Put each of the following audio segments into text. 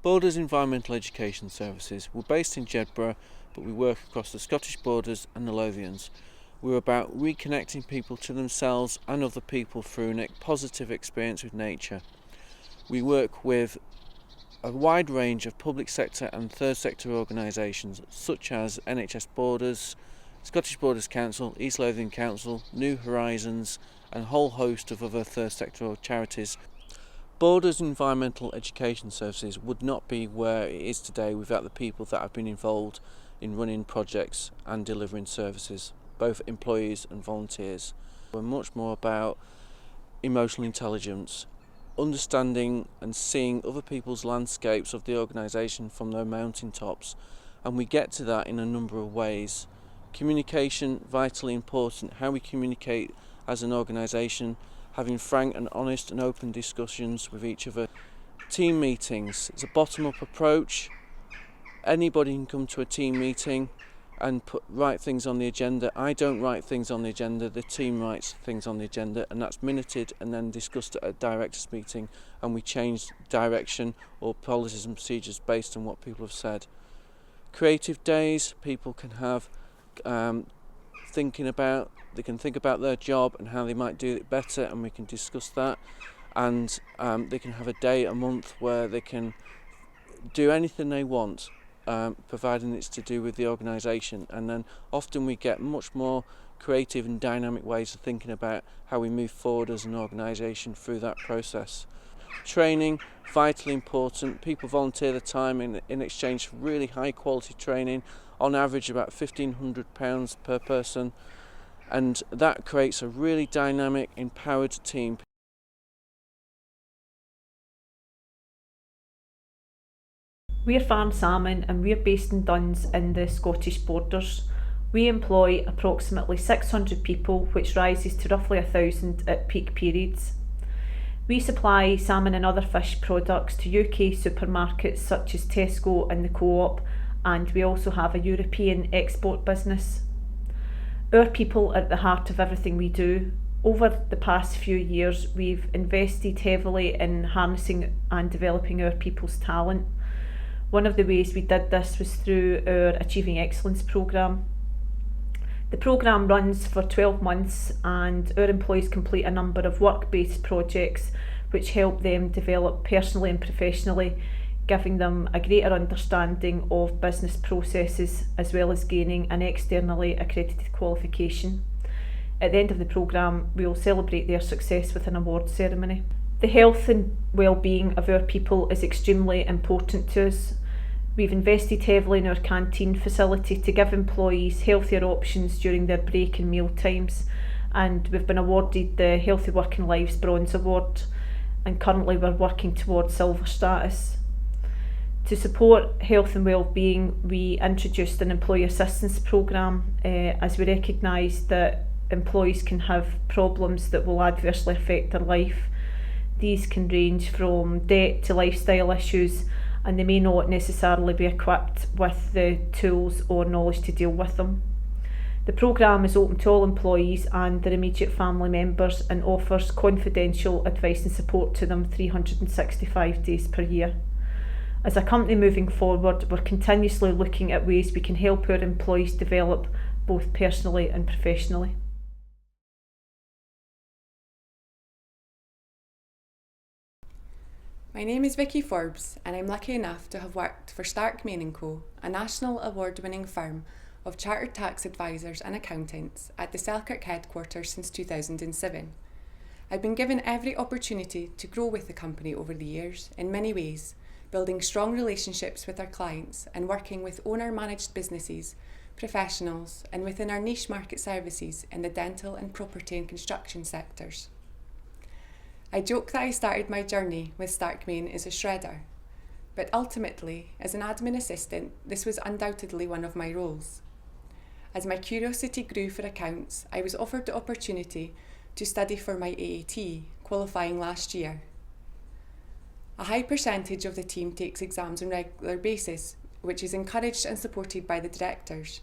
Borders Environmental Education Services. We're based in Jedburgh, but we work across the Scottish Borders and the Lothians. We're about reconnecting people to themselves and other people through a positive experience with nature. We work with a wide range of public sector and third sector organisations such as NHS Borders, Scottish Borders Council, East Lothian Council, New Horizons and a whole host of other third sector charities. Borders Environmental Education Services would not be where it is today without the people that have been involved in running projects and delivering services, both employees and volunteers. We're much more about emotional intelligence, understanding and seeing other people's landscapes of the organisation from their mountaintops, and we get to that in a number of ways. Communication, vitally important, how we communicate as an organisation, having frank and honest and open discussions with each other. Team meetings, it's a bottom-up approach. Anybody can come to a team meeting and write things on the agenda. I don't write things on the agenda, the team writes things on the agenda, and that's minuted and then discussed at a directors meeting, and we change direction or policies and procedures based on what people have said. Creative days, people can have they can think about their job and how they might do it better, and we can discuss that. And they can have a day a month where they can do anything they want, providing it's to do with the organisation. And then often we get much more creative and dynamic ways of thinking about how we move forward as an organisation through that process. Training, vitally important. People volunteer their time in exchange for really high quality training, on average about £1,500 per person, and that creates a really dynamic, empowered team. We're Farne Salmon and we're based in Duns in the Scottish Borders. We employ approximately 600 people, which rises to roughly 1,000 at peak periods. We supply salmon and other fish products to UK supermarkets such as Tesco and the Co-op, and we also have a European export business. Our people are at the heart of everything we do. Over the past few years, we've invested heavily in harnessing and developing our people's talent. One of the ways we did this was through our Achieving Excellence programme. The programme runs for 12 months and our employees complete a number of work-based projects which help them develop personally and professionally, giving them a greater understanding of business processes as well as gaining an externally accredited qualification. At the end of the programme, we will celebrate their success with an award ceremony. The health and well-being of our people is extremely important to us. We've invested heavily in our canteen facility to give employees healthier options during their break and meal times, and we've been awarded the Healthy Working Lives Bronze Award, and currently we're working towards silver status. To support health and well-being, we introduced an employee assistance programme as we recognise that employees can have problems that will adversely affect their life. These can range from debt to lifestyle issues, and they may not necessarily be equipped with the tools or knowledge to deal with them. The programme is open to all employees and their immediate family members and offers confidential advice and support to them 365 days per year. As a company moving forward, we're continuously looking at ways we can help our employees develop both personally and professionally. My name is Vicky Forbes and I'm lucky enough to have worked for Stark Co, a national award-winning firm of chartered tax advisors and accountants at the Selkirk headquarters since 2007. I've been given every opportunity to grow with the company over the years in many ways, building strong relationships with our clients and working with owner-managed businesses, professionals and within our niche market services in the dental and property and construction sectors. I joke that I started my journey with Stark as a shredder, but ultimately, as an admin assistant, this was undoubtedly one of my roles. As my curiosity grew for accounts, I was offered the opportunity to study for my AAT, qualifying last year. A high percentage of the team takes exams on a regular basis, which is encouraged and supported by the directors.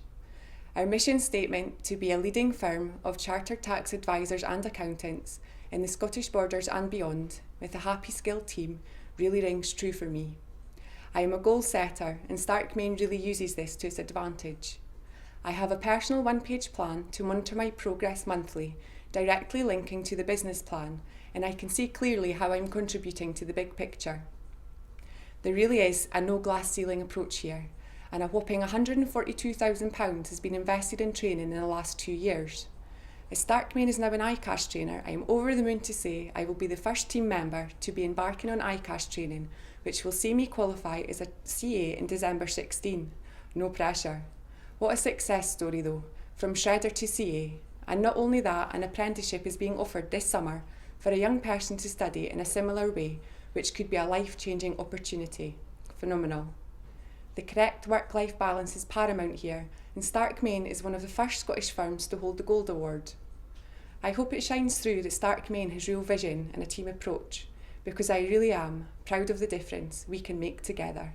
Our mission statement to be a leading firm of chartered tax advisors and accountants in the Scottish Borders and beyond, with a happy skilled team, really rings true for me. I am a goal setter and Stark Main really uses this to its advantage. I have a personal one-page plan to monitor my progress monthly, directly linking to the business plan, and I can see clearly how I'm contributing to the big picture. There really is a no glass ceiling approach here, and a whopping £142,000 has been invested in training in the last 2 years. As Stark Main is now an ICAS trainer, I am over the moon to say I will be the first team member to be embarking on ICAS training, which will see me qualify as a CA in December 16. No pressure. What a success story though, from shredder to CA. And not only that, an apprenticeship is being offered this summer for a young person to study in a similar way, which could be a life-changing opportunity. Phenomenal. The correct work-life balance is paramount here, and Stark Main is one of the first Scottish firms to hold the Gold Award. I hope it shines through that Stark Main has real vision and a team approach, because I really am proud of the difference we can make together.